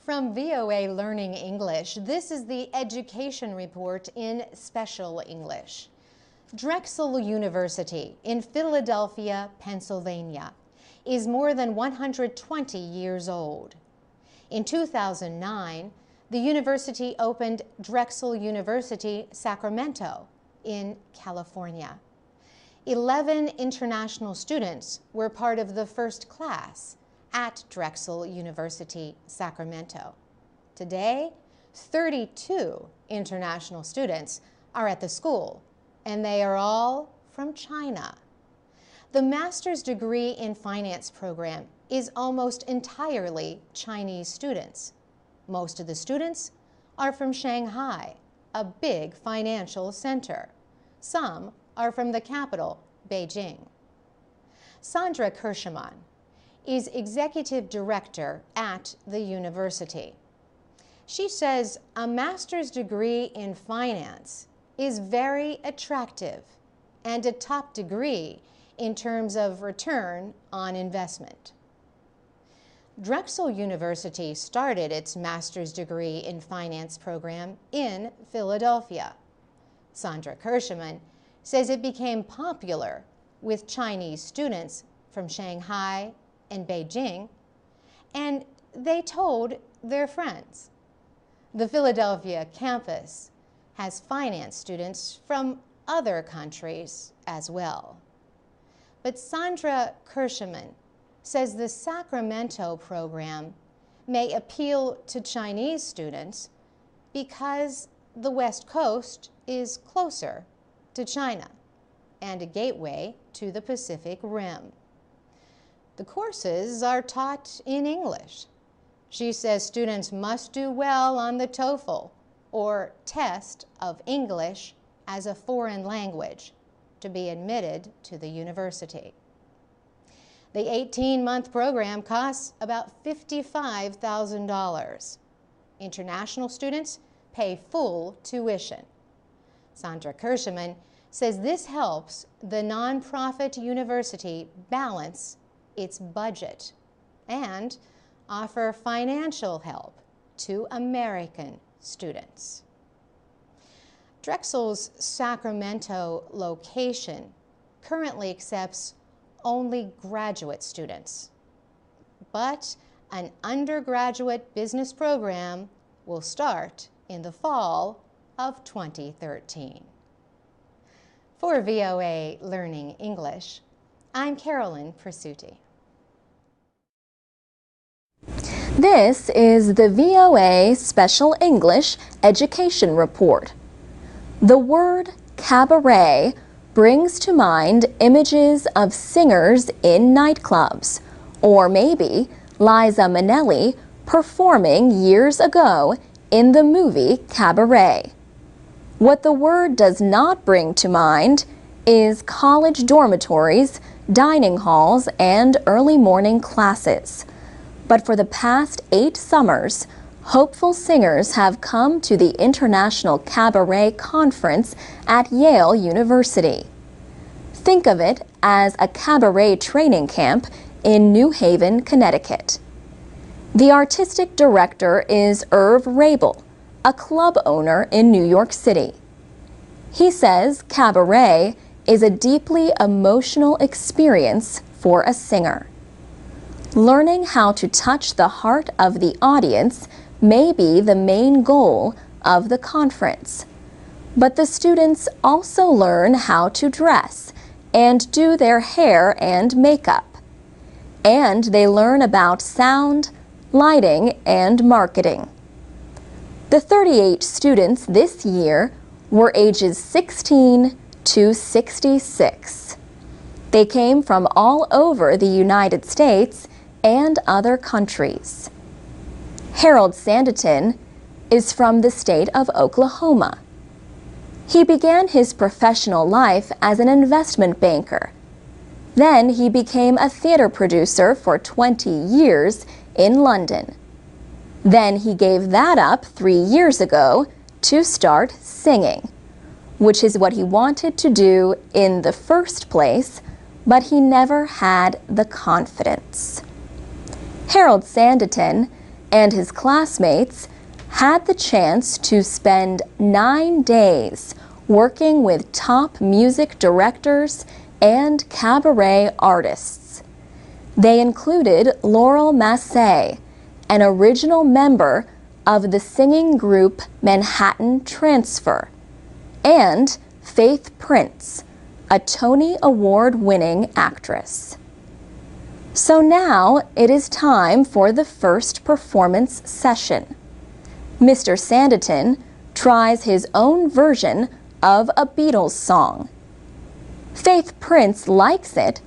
From VOA Learning English, this is the Education Report in Special English. Drexel University in Philadelphia, Pennsylvania, is more than 120 years old. In 2009, the university opened Drexel University, Sacramento, in California. 11 international students were part of the first class at Drexel University, Sacramento. Today, 32 international students are at the school, and they are all from China. The master's degree in finance program is almost entirely Chinese students. Most of the students are from Shanghai, a big financial center. Some are from the capital, Beijing. Sandra Kirschman is executive director at the university. She says a master's degree in finance is very attractive and a top degree in terms of return on investment. Drexel University started its master's degree in finance program in Philadelphia. Sandra Kirschman says it became popular with Chinese students from Shanghai and Beijing, and they told their friends. The Philadelphia campus has finance students from other countries as well. But Sandra Kirschman says the Sacramento program may appeal to Chinese students because the West Coast is closer to China and a gateway to the Pacific Rim. The courses are taught in English. She says students must do well on the TOEFL, or test of English as a foreign language, to be admitted to the university. The 18-month program costs about $55,000. International students pay full tuition. Sandra Kirschman says this helps the nonprofit university balance its budget and offer financial help to American students. Drexel's Sacramento location currently accepts only graduate students, but an undergraduate business program will start in the fall of 2013. For VOA Learning English, I'm Carolyn Persutti. This is the VOA Special English Education Report. The word cabaret brings to mind images of singers in nightclubs, or maybe Liza Minnelli performing years ago in the movie Cabaret. What the word does not bring to mind is college dormitories, dining halls, and early morning classes. But for the past 8 summers, hopeful singers have come to the International Cabaret Conference at Yale University. Think of it as a cabaret training camp in New Haven, Connecticut. The artistic director is Irv Rabel, a club owner in New York City. He says cabaret is a deeply emotional experience for a singer. Learning how to touch the heart of the audience may be the main goal of the conference. But the students also learn how to dress and do their hair and makeup. And they learn about sound, lighting, and marketing. The 38 students this year were ages 16 to 66. They came from all over the United States and other countries. Harold Sanditon is from the state of Oklahoma. He began his professional life as an investment banker. Then he became a theater producer for 20 years in London. Then he gave that up 3 years ago to start singing, which is what he wanted to do in the first place, but he never had the confidence. Harold Sanditon and his classmates had the chance to spend 9 days working with top music directors and cabaret artists. They included Laurel Massey, an original member of the singing group Manhattan Transfer, and Faith Prince, a Tony Award-winning actress. So now it is time for the first performance session. Mr. Sanditon tries his own version of a Beatles song. Faith Prince likes it,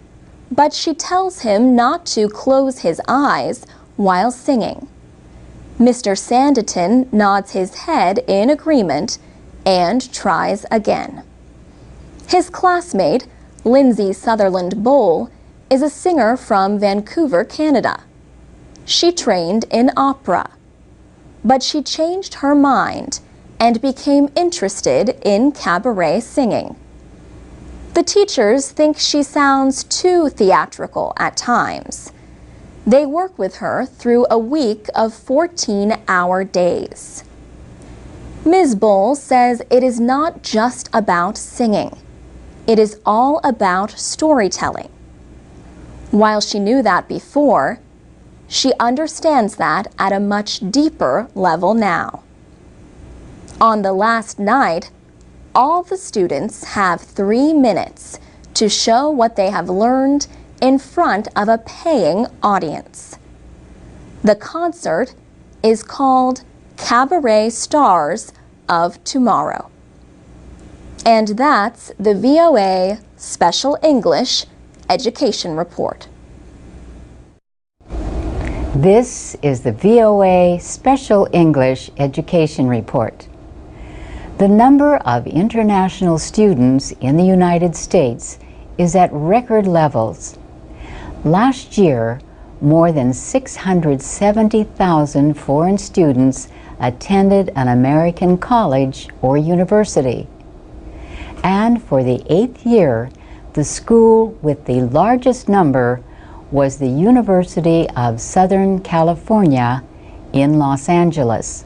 but she tells him not to close his eyes while singing. Mr. Sanditon nods his head in agreement and tries again. His classmate, Lindsay Sutherland Bowl, is a singer from Vancouver, Canada. She trained in opera, but she changed her mind and became interested in cabaret singing. The teachers think she sounds too theatrical at times. They work with her through a week of 14-hour days. Ms. Bowl says it is not just about singing. It is all about storytelling. While she knew that before, she understands that at a much deeper level now. On the last night, all the students have 3 minutes to show what they have learned in front of a paying audience. The concert is called Cabaret Stars of Tomorrow. And that's the VOA Special English Education Report. This is the VOA Special English Education Report. The number of international students in the United States is at record levels. Last year, more than 670,000 foreign students attended an American college or university. And for the 8th year, the school with the largest number was the University of Southern California in Los Angeles.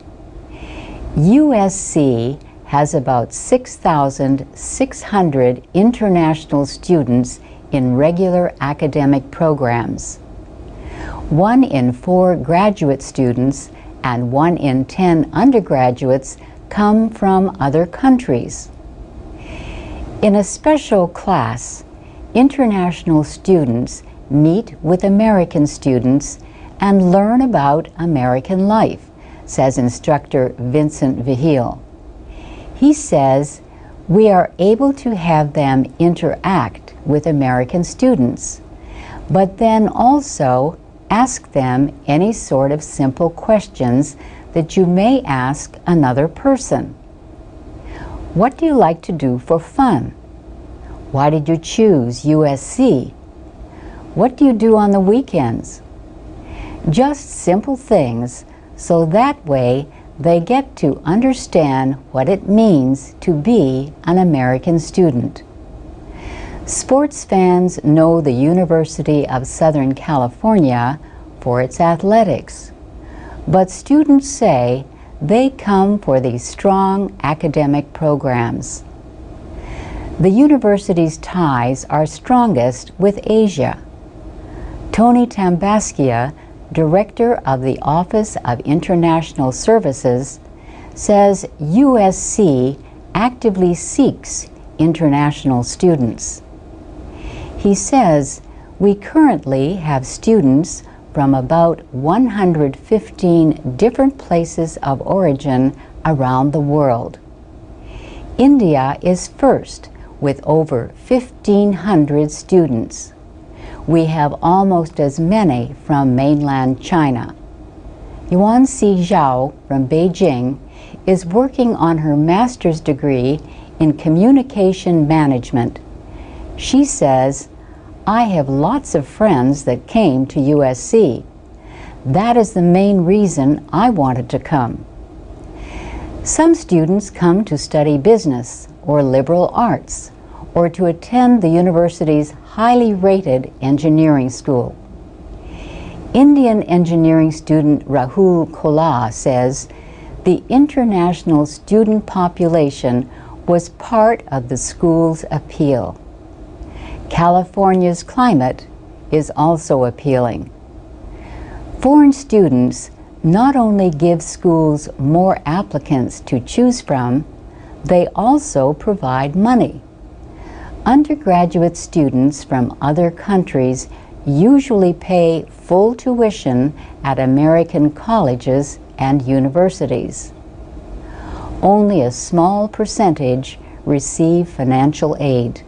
USC has about 6,600 international students in regular academic programs. 1 in 4 graduate students and 1 in 10 undergraduates come from other countries. In a special class, international students meet with American students and learn about American life, says instructor Vincent Vigil. He says, we are able to have them interact with American students, but then also ask them any sort of simple questions that you may ask another person. What do you like to do for fun? Why did you choose USC? What do you do on the weekends? Just simple things, so that way they get to understand what it means to be an American student. Sports fans know the University of Southern California for its athletics, but students say they come for the strong academic programs. The university's ties are strongest with Asia. Tony Tambaskia, director of the Office of International Services, says USC actively seeks international students. He says, we currently have students from about 115 different places of origin around the world. India is first with over 1,500 students. We have almost as many from mainland China. Yuan-Si Zhao from Beijing is working on her master's degree in communication management. She says, I have lots of friends that came to USC. That is the main reason I wanted to come. Some students come to study business or liberal arts, or to attend the university's highly rated engineering school. Indian engineering student Rahul Kola says the international student population was part of the school's appeal. California's climate is also appealing. Foreign students not only give schools more applicants to choose from, they also provide money. Undergraduate students from other countries usually pay full tuition at American colleges and universities. Only a small percentage receive financial aid.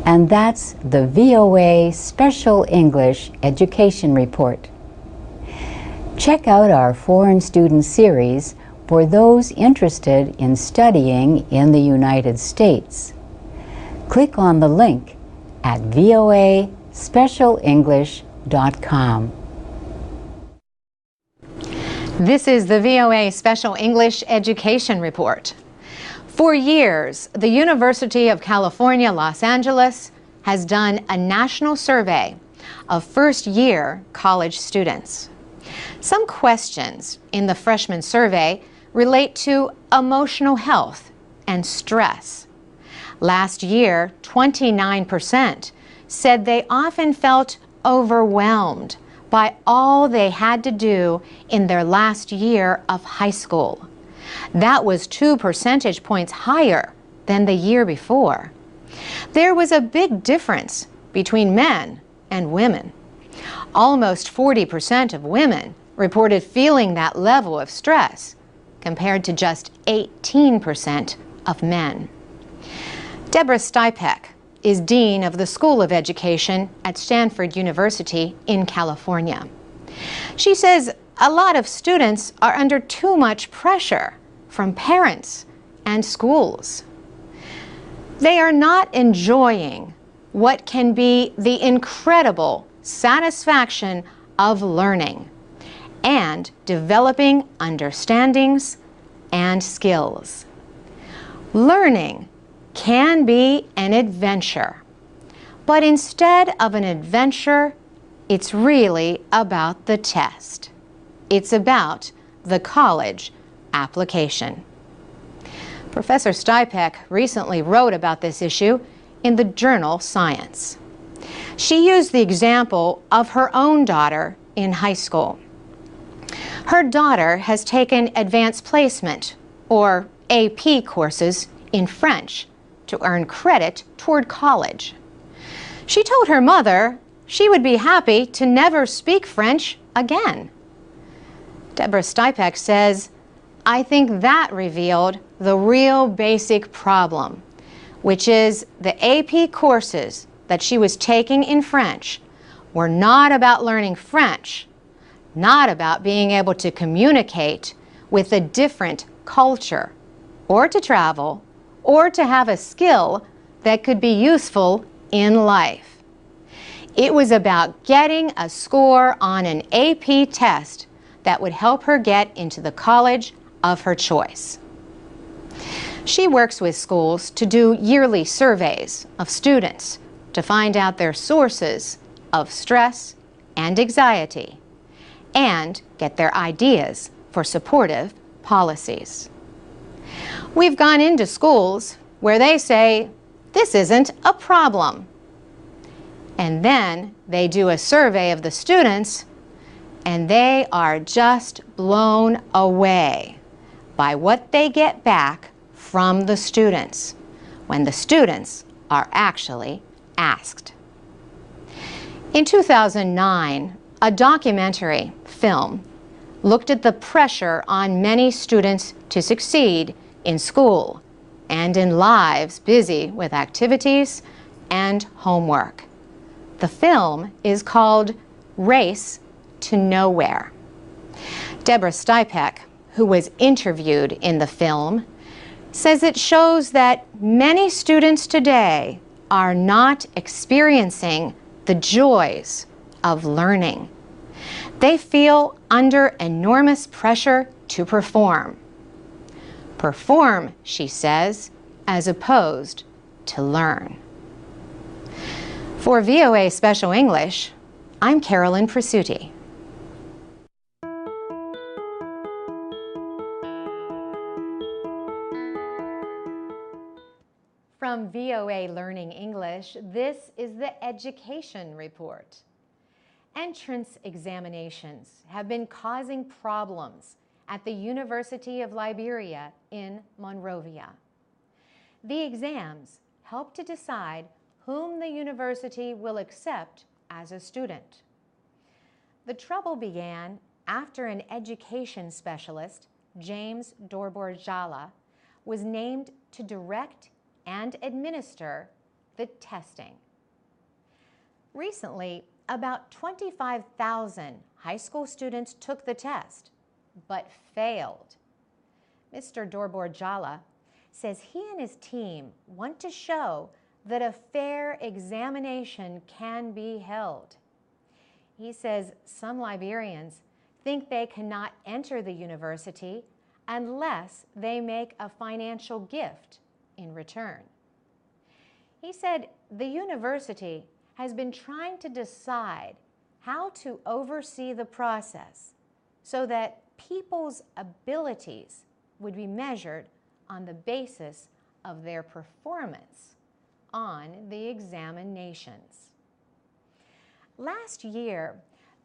And that's the VOA Special English Education Report. Check out our Foreign Student Series for those interested in studying in the United States. Click on the link at voaspecialenglish.com. This is the VOA Special English Education Report. For years, the University of California, Los Angeles has done a national survey of first-year college students. Some questions in the freshman survey relate to emotional health and stress. Last year, 29% said they often felt overwhelmed by all they had to do in their last year of high school. That was 2 percentage points higher than the year before. There was a big difference between men and women. Almost 40% of women reported feeling that level of stress, compared to just 18% of men. Deborah Stipek is Dean of the School of Education at Stanford University in California. She says a lot of students are under too much pressure from parents and schools. They are not enjoying what can be the incredible satisfaction of learning and developing understandings and skills. Learning can be an adventure, but instead of an adventure, it's really about the test. It's about the college application. Professor Stipek recently wrote about this issue in the journal Science. She used the example of her own daughter in high school. Her daughter has taken advanced placement, or AP courses, in French to earn credit toward college. She told her mother she would be happy to never speak French again. Deborah Stipek says, "I think that revealed the real basic problem, which is the AP courses that she was taking in French were not about learning French, not about being able to communicate with a different culture, or to travel, or to have a skill that could be useful in life. It was about getting a score on an AP test that would help her get into the college of her choice." She works with schools to do yearly surveys of students to find out their sources of stress and anxiety and get their ideas for supportive policies. We've gone into schools where they say, "This isn't a problem." And then they do a survey of the students, and they are just blown away by what they get back from the students when the students are actually asked. In 2009, a documentary film looked at the pressure on many students to succeed in school and in lives busy with activities and homework. The film is called Race to Nowhere. Deborah Stipek, who was interviewed in the film, says it shows that many students today are not experiencing the joys of learning. They feel under enormous pressure to perform. Perform, she says, as opposed to learn. For VOA Special English, I'm Carolyn Prasuti. From VOA Learning English, this is the Education Report. Entrance examinations have been causing problems at the University of Liberia in Monrovia. The exams help to decide whom the university will accept as a student. The trouble began after an education specialist, James Dorborjala, was named to direct and administer the testing. Recently, about 25,000 high school students took the test, but failed. Mr. Dorborjala says he and his team want to show that a fair examination can be held. He says some Liberians think they cannot enter the university unless they make a financial gift in return. He said the university has been trying to decide how to oversee the process so that people's abilities would be measured on the basis of their performance on the examinations. Last year,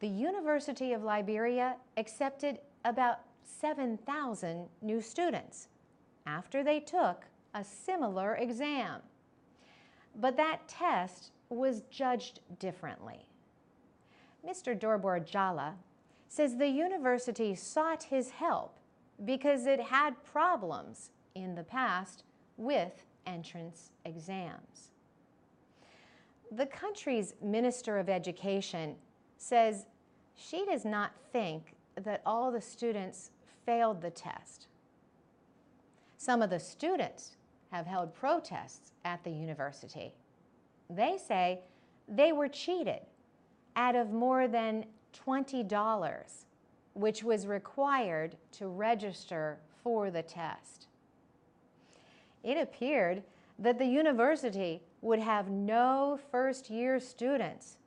the University of Liberia accepted about 7,000 new students after they took a similar exam. But that test was judged differently. Mr. Dorborjala says the university sought his help because it had problems in the past with entrance exams. The country's Minister of Education says she does not think that all the students failed the test. Some of the students have held protests at the university. They say they were cheated out of more than $20, which was required to register for the test. It appeared that the university would have no first-year students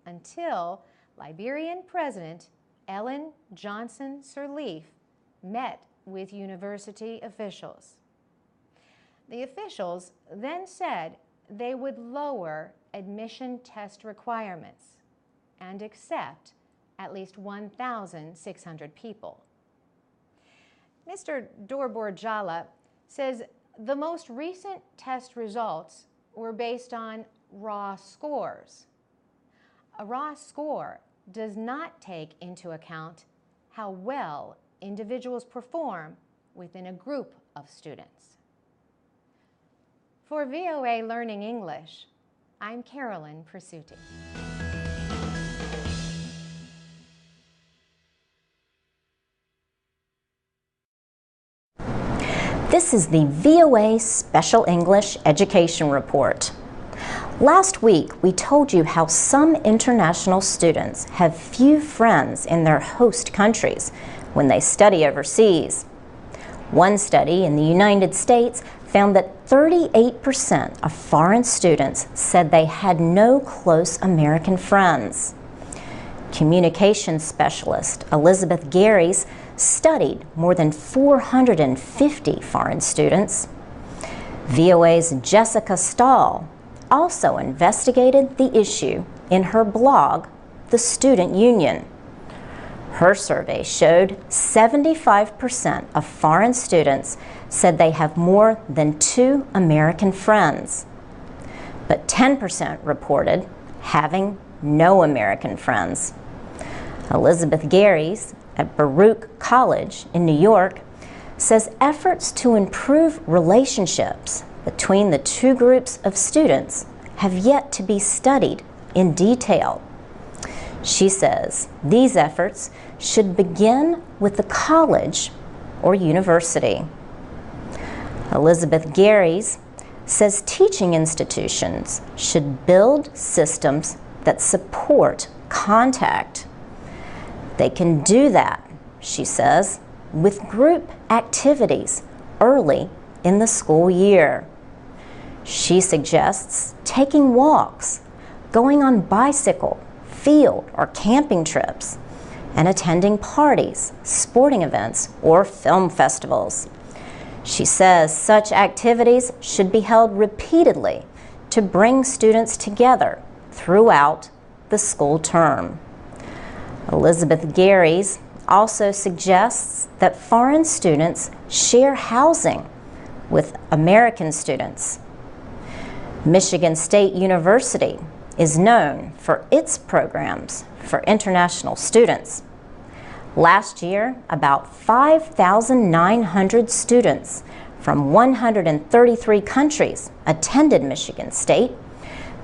until Liberian President Ellen Johnson Sirleaf met with university officials. The officials then said they would lower admission test requirements and accept at least 1,600 people. Mr. Dorborjala says the most recent test results were based on raw scores. A raw score does not take into account how well individuals perform within a group of students. For VOA Learning English, I'm Carolyn Prasuti. This is the VOA Special English Education Report. Last week, we told you how some international students have few friends in their host countries when they study overseas. One study in the United States found that 38% of foreign students said they had no close American friends. Communications specialist Elizabeth Garys studied more than 450 foreign students. VOA's Jessica Stahl also investigated the issue in her blog, The Student Union. Her survey showed 75% of foreign students said they have more than 2 American friends, but 10% reported having no American friends. Elizabeth Garys at Baruch College in New York says efforts to improve relationships between the two groups of students have yet to be studied in detail. She says these efforts should begin with the college or university. Elizabeth Garys says teaching institutions should build systems that support contact. They can do that, she says, with group activities early in the school year. She suggests taking walks, going on bicycle, field or camping trips, and attending parties, sporting events, or film festivals. She says such activities should be held repeatedly to bring students together throughout the school term. Elizabeth Gary's also suggests that foreign students share housing with American students. Michigan State University is known for its programs for international students. Last year, about 5,900 students from 133 countries attended Michigan State.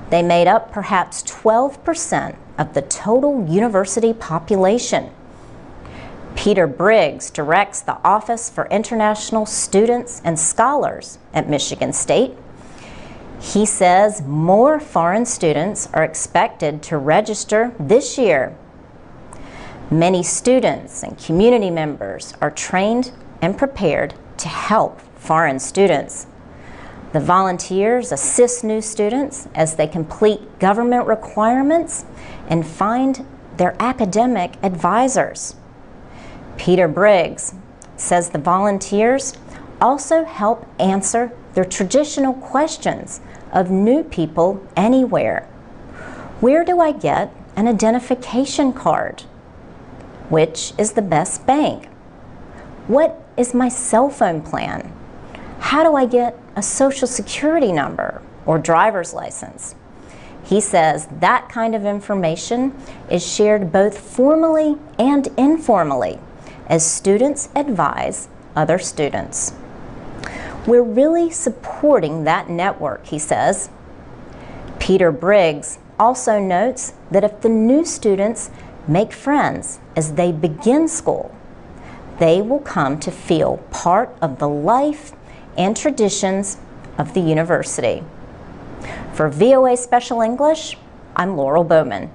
They made up perhaps 12% of the total university population. Peter Briggs directs the Office for International Students and Scholars at Michigan State. He says more foreign students are expected to register this year. Many students and community members are trained and prepared to help foreign students. The volunteers assist new students as they complete government requirements and find their academic advisors. Peter Briggs says the volunteers also help answer their traditional questions of new people anywhere. Where do I get an identification card? Which is the best bank? What is my cell phone plan? How do I get a social security number or driver's license? He says that kind of information is shared both formally and informally as students advise other students. We're really supporting that network, he says. Peter Briggs also notes that if the new students make friends as they begin school, they will come to feel part of the life and traditions of the university. For VOA Special English, I'm Laurel Bowman.